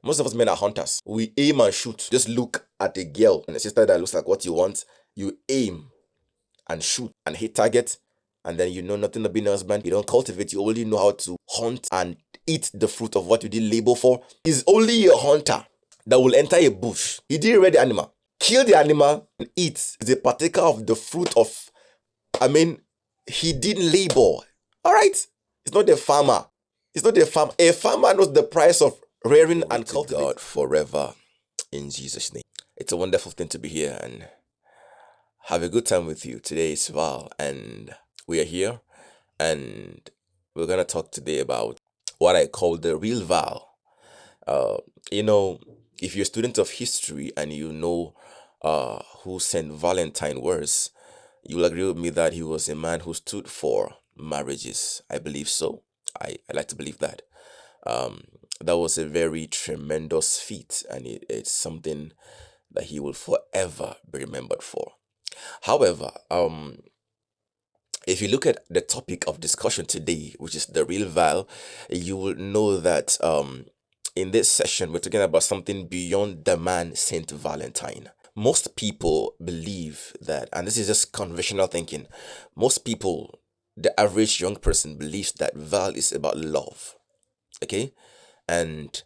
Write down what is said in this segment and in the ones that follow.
Most of us men are hunters. We aim and shoot. Just look at a girl and a sister that looks like what you want. You aim and shoot and hit target, and then you know nothing about being a husband. You don't cultivate. You only know how to hunt and eat the fruit of what you did labor for. He's only a hunter that will enter a bush. He didn't rear the animal. Kill the animal and eat. He's a partaker of the fruit of, he didn't labor. All right? It's not a farmer. It's not a farmer. A farmer knows the price of rearing and cultivating. God forever in Jesus' name. It's a wonderful thing to be here and have a good time with you. Today is Val and we are here and we're going to talk today about what I call the real Val. You know, if you're a student of history and you know who Saint Valentine was, you'll agree with me that he was a man who stood for marriages. I believe so. I like to believe that. That was a very tremendous feat, and it's something that he will forever be remembered for. However, if you look at the topic of discussion today, which is the real Val, you will know that in this session we're talking about something beyond the man Saint Valentine. Most people believe that, and this is just conventional thinking, most people, the average young person believes that Val is about love. Okay? And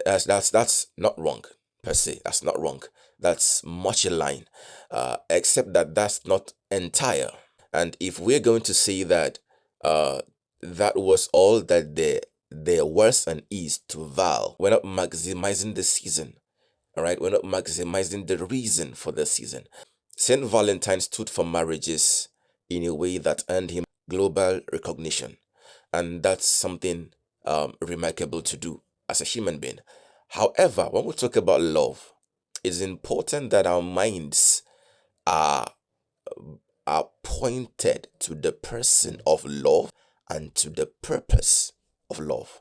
that's not wrong per se. That's not wrong. That's much in line. Except that that's not entire. And if we're going to say that that was all that there was and is to Val, we're not maximizing the season. All right, we're not maximizing the reason for the season. Saint Valentine stood for marriages in a way that earned him global recognition, and that's something remarkable to do as a human being. However, when we talk about love, it's important that our minds are pointed to the person of love and to the purpose of love.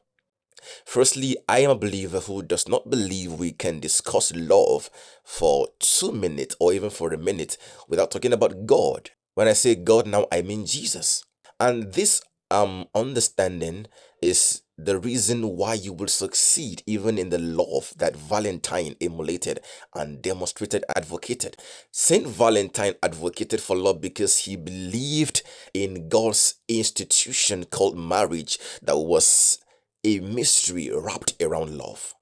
Firstly, I am a believer who does not believe we can discuss love for 2 minutes or even for a minute without talking about God. When I say God now, I mean Jesus. And this understanding is the reason why you will succeed even in the love that Valentine emulated and demonstrated, advocated. Saint Valentine advocated for love because he believed in God's institution called marriage that was a mystery wrapped around love.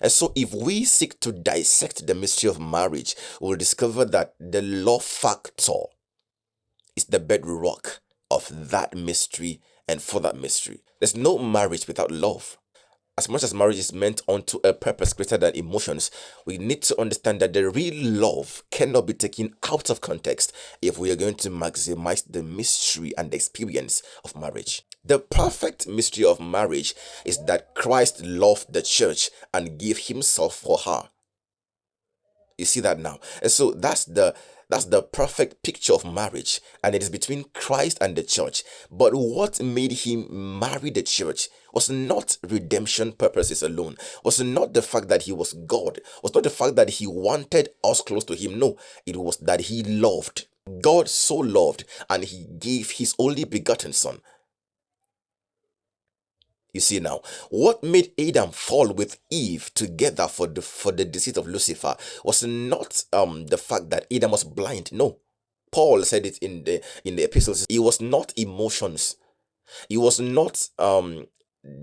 And so, if we seek to dissect the mystery of marriage, we'll discover that the love factor is the bedrock of that mystery and for that mystery. There's no marriage without love. As much as marriage is meant unto a purpose greater than emotions, we need to understand that the real love cannot be taken out of context if we are going to maximize the mystery and the experience of marriage. The perfect mystery of marriage is that Christ loved the church and gave himself for her. You see that now. And so that's the perfect picture of marriage, and it is between Christ and the church. But what made him marry the church was not redemption purposes alone, was not the fact that he was God, was not the fact that he wanted us close to him. No, it was that he loved. God so loved, and he gave his only begotten son. You see now, what made Adam fall with Eve together for the deceit of Lucifer was not the fact that Adam was blind. No, Paul said it in the epistles. It was not emotions. It was not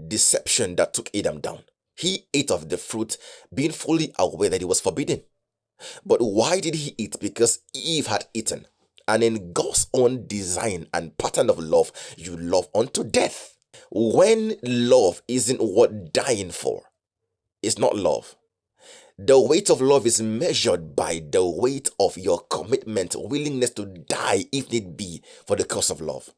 deception that took Adam down. He ate of the fruit, being fully aware that it was forbidden. But why did he eat? Because Eve had eaten. And in God's own design and pattern of love, you love unto death. When love isn't worth dying for, it's not love. The weight of love is measured by the weight of your commitment, willingness to die if need be for the cause of love.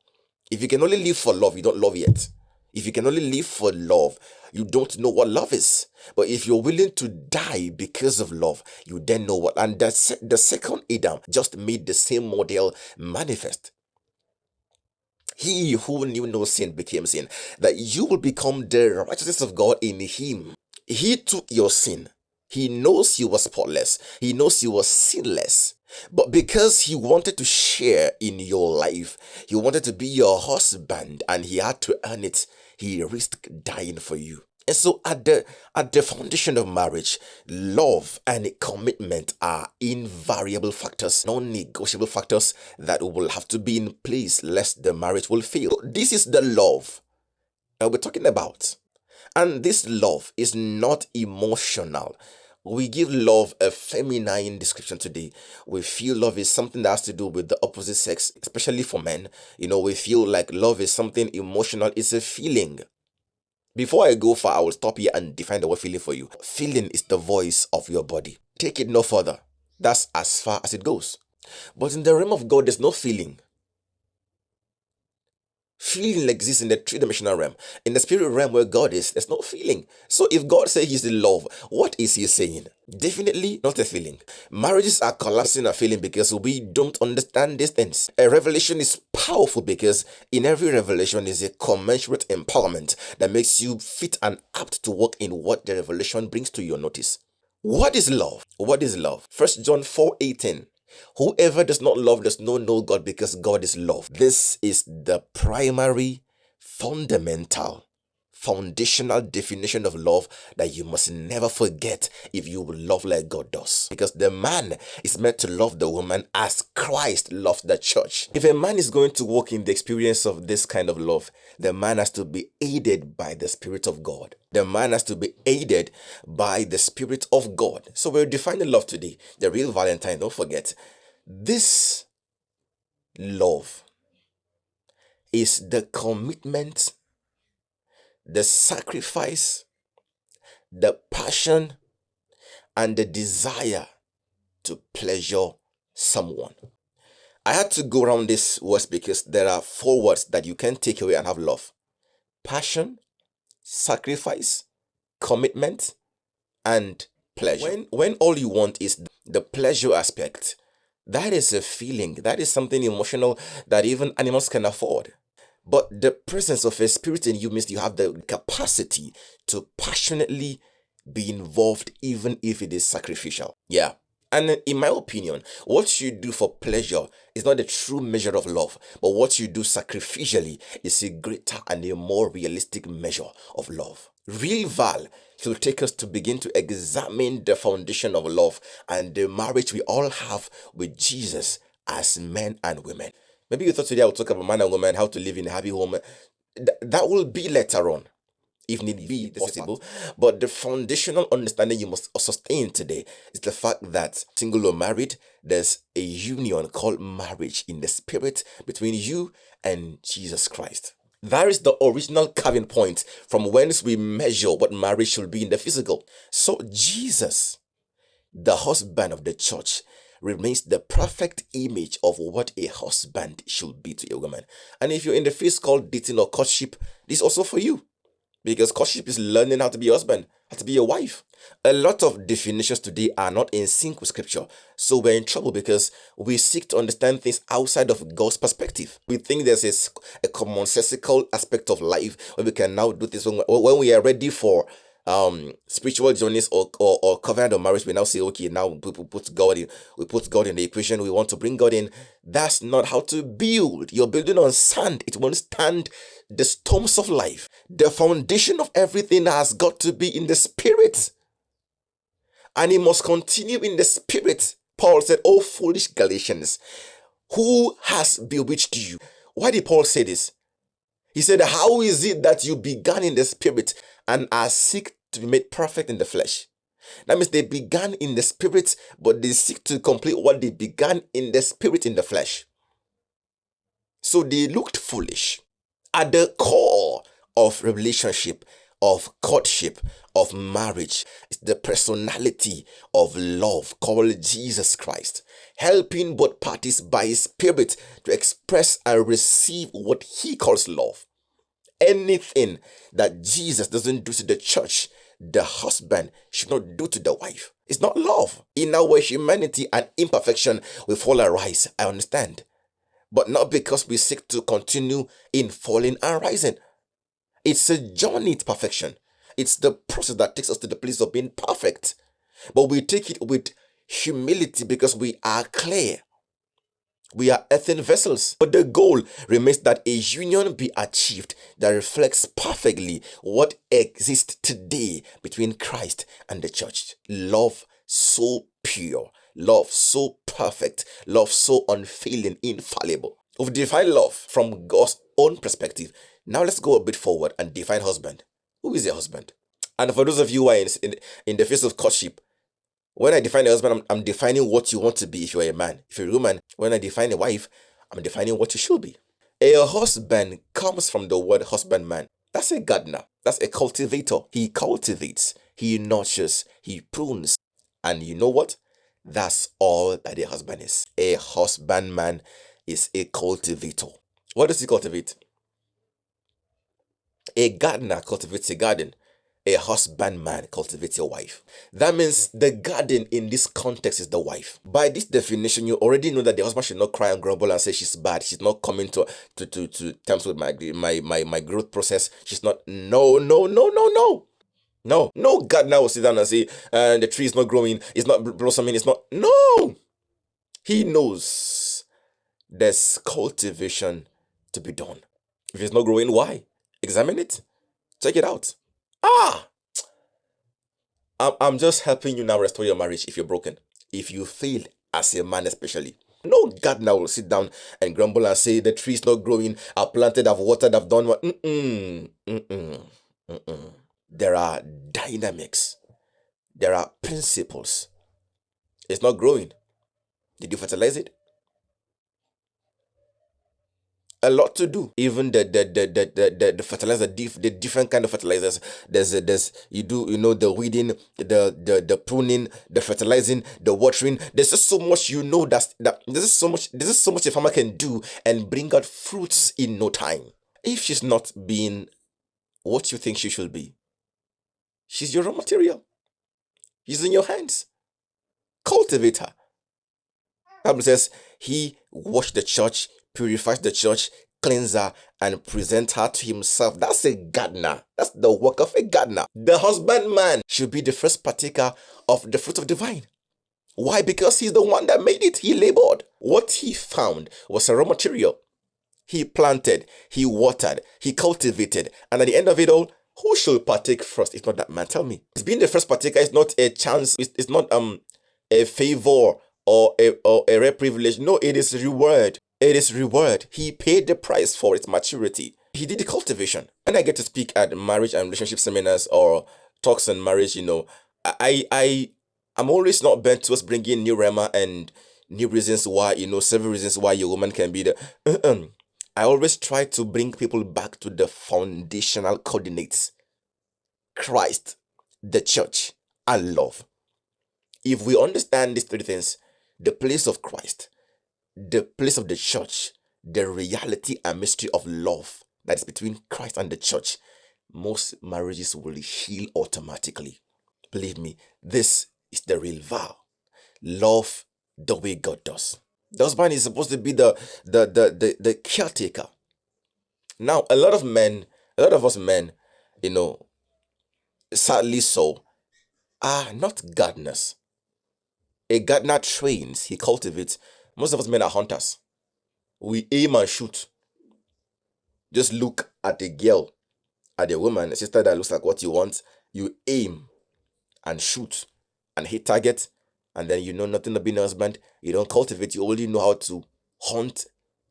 If you can only live for love, you don't love yet. If you can only live for love, you don't know what love is. But if you're willing to die because of love, you then know what. And the second Adam just made the same model manifest. He who knew no sin became sin, that you will become the righteousness of God in him. He took your sin. He knows you were spotless. He knows you were sinless. But because he wanted to share in your life, he wanted to be your husband, and he had to earn it. He risked dying for you. And so at the foundation of marriage, love and commitment are invariable factors, non-negotiable factors that will have to be in place lest the marriage will fail. This is the love that we're talking about. And this love is not emotional. We give love a feminine description today. We feel love is something that has to do with the opposite sex, especially for men. We feel like love is something emotional, it's a feeling. Before I go far, I will stop here and define the word feeling for you. Feeling is the voice of your body. Take it no further. That's as far as it goes. But in the realm of God, there's no feeling. Feeling exists in the three-dimensional realm. In the spirit realm where God is, there's no feeling. So if God says he's the love, what is he saying? Definitely not a feeling. Marriages are collapsing a feeling because we don't understand these things. A revelation is powerful because in every revelation is a commensurate empowerment that makes you fit and apt to work in what the revelation brings to your notice. What is love? What is love? 1 John 4:18. Whoever does not love does not know God because God is love. This is the primary, fundamental, foundational definition of love that you must never forget if you will love like God does. Because the man is meant to love the woman as Christ loved the church. If a man is going to walk in the experience of this kind of love, the man has to be aided by the Spirit of God. The man has to be aided by the Spirit of God. So we're defining love today. The real Valentine, don't forget. This love is the commitment, the sacrifice, the passion, and the desire to pleasure someone. I had to go around this words because there are 4 words that you can take away and have love: passion, sacrifice, commitment, and pleasure. When all you want is the pleasure aspect, that is a feeling, that is something emotional that even animals can afford. But the presence of a spirit in you means you have the capacity to passionately be involved even if it is sacrificial. Yeah. And in my opinion, what you do for pleasure is not a true measure of love, but what you do sacrificially is a greater and a more realistic measure of love. Real Val, he'll take us to begin to examine the foundation of love and the marriage we all have with Jesus as men and women. Maybe you thought today I would talk about man and woman, how to live in a happy home. That will be later on, if need be possible. But the foundational understanding you must sustain today is the fact that, single or married, there's a union called marriage in the spirit between you and Jesus Christ. That is the original carving point from whence we measure what marriage should be in the physical. So Jesus, the husband of the church, remains the perfect image of what a husband should be to a woman. And if you're in the phase called dating or courtship, this is also for you. Because courtship is learning how to be a husband, how to be a wife. A lot of definitions today are not in sync with scripture. So we're in trouble because we seek to understand things outside of God's perspective. We think there's a commonsensical aspect of life where we can now do this when we are ready for spiritual journeys or covenant of marriage. We now say, okay, now we put God in the equation. We want to bring God in. That's not how to build. You're building on sand. It won't stand the storms of life. The foundation of everything has got to be in the spirit, and it must continue in the spirit. Paul said, "Oh foolish Galatians, who has bewitched you?" Why did Paul say this? He said, "How is it that you began in the spirit and are seek to be made perfect in the flesh?" That means they began in the spirit, but they seek to complete what they began in the spirit in the flesh. So they looked foolish. At the core of relationship, of courtship, of marriage is the personality of love called Jesus Christ, helping both parties by his spirit to express and receive what he calls love. Anything that Jesus doesn't do to the church, the husband should not do to the wife. It's not love. In our humanity and imperfection, we fall arise, I understand. But not because we seek to continue in falling and rising. It's a journey to perfection. It's the process that takes us to the place of being perfect. But we take it with humility because we are clear We are earthen vessels. But the goal remains that a union be achieved that reflects perfectly what exists today between Christ and the church. Love so pure, love so perfect, love so unfailing, infallible. We've defined love from God's own perspective. Now let's go a bit forward and define husband. Who is a husband? And for those of you who are in the phase of courtship, when I define a husband, I'm defining what you want to be if you're a man. If you're a woman, when I define a wife, I'm defining what you should be. A husband comes from the word husbandman. That's a gardener. That's a cultivator. He cultivates, he nurtures, he prunes. And you know what? That's all that a husband is. A husbandman is a cultivator. What does he cultivate? A gardener cultivates a garden. A husbandman cultivates a wife. That means the garden in this context is the wife. By this definition, you already know that the husband should not cry and grumble and say she's bad. She's not coming to terms with my growth process. She's not. No, no, no, no, no. No gardener will sit down and say, the tree is not growing, it's not blossoming, it's not. No! He knows there's cultivation to be done. If it's not growing, why? Examine it. Check it out. I'm just helping you now restore your marriage if you're broken. If you fail as a man especially. No gardener will sit down and grumble and say the tree is not growing, I've planted, I've watered, I've done what. There are dynamics. There are principles. It's not growing. Did you fertilize it? A lot to do. Even the fertilizer, the different kind of fertilizers. There's the weeding, the pruning, the fertilizing, the watering. There's just so much there's just so much a farmer can do and bring out fruits in no time. If she's not being what you think she should be, she's your raw material. She's in your hands. Cultivate her. Bible says he washed the church, purifies the church, cleanse her, and present her to himself. That's a gardener. That's the work of a gardener. The husbandman should be the first partaker of the fruit of the vine. Why? Because he's the one that made it. He labored. What he found was a raw material. He planted, he watered, he cultivated, and at the end of it all, who should partake first? If not that man, tell me. Being the first partaker is not a chance. It's not a favor or a rare privilege. No, it is reward. It is reward. He paid the price for its maturity. He did the cultivation. When I get to speak at marriage and relationship seminars or talks on marriage, I'm always not bent towards bringing new rema and new reasons why, several reasons why your woman can be the. I always try to bring people back to the foundational coordinates: Christ, the church, and love. If we understand these three things, the place of Christ, the place of the church, the reality and mystery of love that is between Christ and the church, most marriages will heal automatically. Believe me, this is the real vow. Love the way God does. The husband is supposed to be the caretaker. Now, a lot of us men, sadly so, are not gardeners. A gardener trains, he cultivates. Most of us men are hunters. We aim and shoot. Just look at a girl, at a woman, a sister that looks like what you want. You aim and shoot and hit target, and then you know nothing about being a husband. You don't cultivate. You only know how to hunt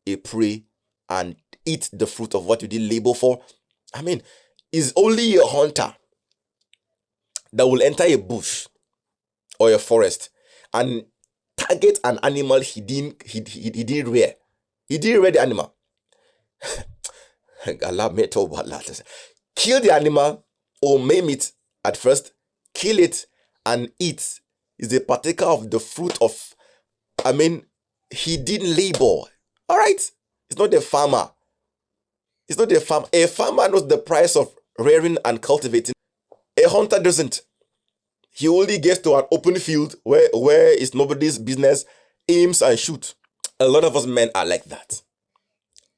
a prey and eat the fruit of what you did labor for. I mean, it's only a hunter that will enter a bush or a forest and target an animal he didn't rear. He didn't rear the animal. Kill the animal or maim it at first, kill it and eat. Is a partaker of the fruit of, he didn't labor. All right? It's not the farmer. It's not the farmer. A farmer knows the price of rearing and cultivating. A hunter doesn't. He only gets to an open field where it's nobody's business, aims and shoots. A lot of us men are like that.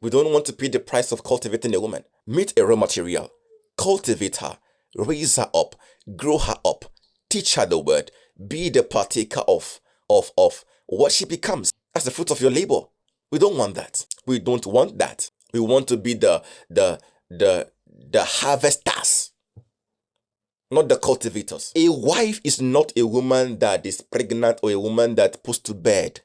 We don't want to pay the price of cultivating a woman. Meet a raw material, cultivate her, raise her up, grow her up, teach her the word, be the partaker of what she becomes. That's the fruit of your labor. We don't want that. We don't want that. We want to be the harvesters, not the cultivators. A wife is not a woman that is pregnant, or a woman that puts to bed,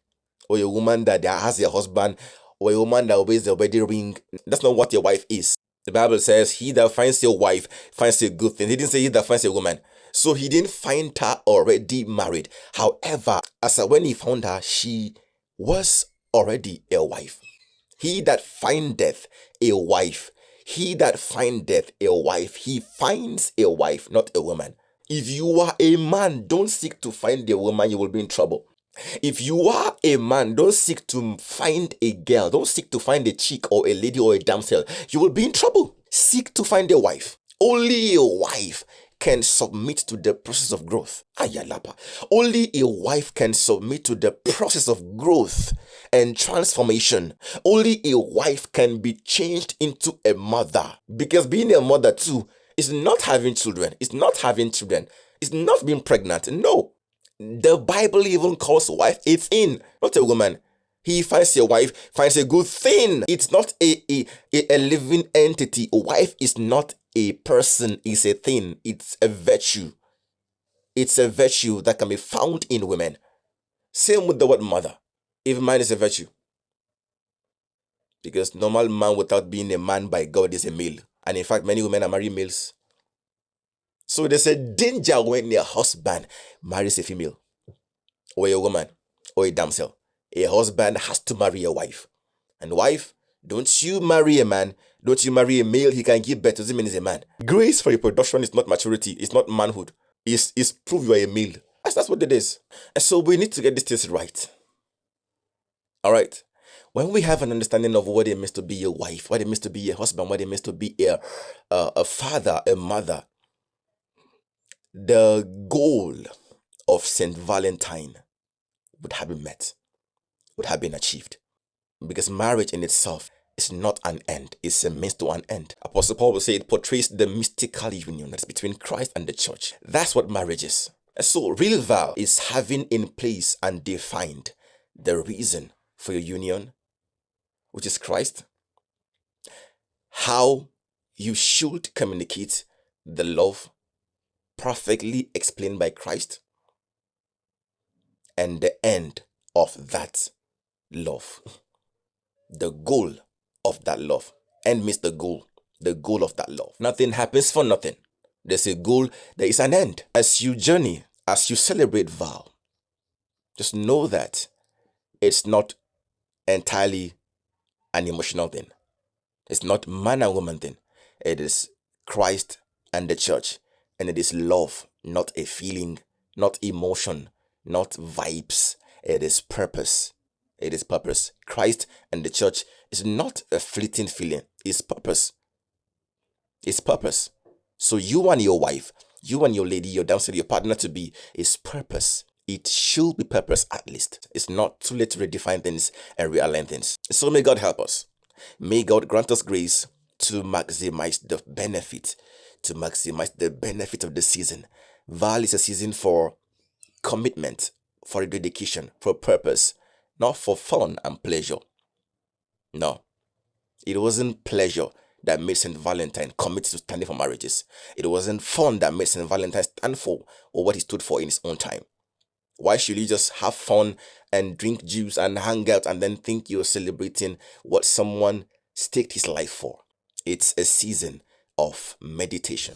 or a woman that has a husband, or a woman that wears a wedding ring. That's not what a wife is. The Bible says, he that finds a wife finds a good thing. He didn't say he that finds a woman. So he didn't find her already married. However, when he found her, she was already a wife. He that findeth a wife, he that findeth a wife, he finds a wife, not a woman. If you are a man, don't seek to find a woman, you will be in trouble. If you are a man, don't seek to find a girl, don't seek to find a chick or a lady or a damsel, you will be in trouble. Seek to find a wife. Only a wife can submit to the process of growth. Ayalapa. Only a wife can submit to the process of growth and transformation. Only a wife can be changed into a mother. Because being a mother too is not having children. It's not having children. It's not being pregnant. No. The Bible even calls wife a thing, not a woman. He finds a wife, finds a good thing. It's not a living entity. A wife is not a person, it's a thing. It's a virtue. It's a virtue that can be found in women. Same with the word mother. If man is a virtue. Because normal man without being a man by God is a male. And in fact, many women are marrying males. So there's a danger when a husband marries a female, or a woman, or a damsel. A husband has to marry a wife. And wife, don't you marry a man, don't you marry a male, he can give birth, doesn't mean he's a man. Grace for reproduction is not maturity, it's not manhood. It's prove you are a male. That's what it is. And so we need to get these things right. Alright. When we have an understanding of what it means to be a wife, what it means to be a husband, what it means to be a father, a mother, the goal of St. Valentine would have been met, would have been achieved. Because marriage in itself is not an end, it's a means to an end. Apostle Paul will say it portrays the mystical union that's between Christ and the church. That's what marriage is. And so real vow is having in place and defined the reason for your union, which is Christ, how you should communicate the love perfectly explained by Christ, and the end of that love. The goal of that love. End means the goal of that love. Nothing happens for nothing. There's a goal, there is an end. As you journey, as you celebrate vow, just know that it's not entirely an emotional thing. It's not man and woman thing. It is Christ and the church. And it is love, not a feeling, not emotion, not vibes. It is purpose. It is purpose. Christ and the church is not a fleeting feeling. It's purpose. It's purpose. So you and your wife, you and your lady, your damsel, your partner to be is purpose. It should be purpose at least. It's not too late to redefine things and realign things. So may God help us. May God grant us grace to maximize the benefit, of the season. Val is a season for commitment, for dedication, for purpose, not for fun and pleasure. No, it wasn't pleasure that made St. Valentine commit to standing for marriages. It wasn't fun that made St. Valentine stand for or what he stood for in his own time. Why should you just have fun and drink juice and hang out and then think you're celebrating what someone staked his life for? It's a season of meditation.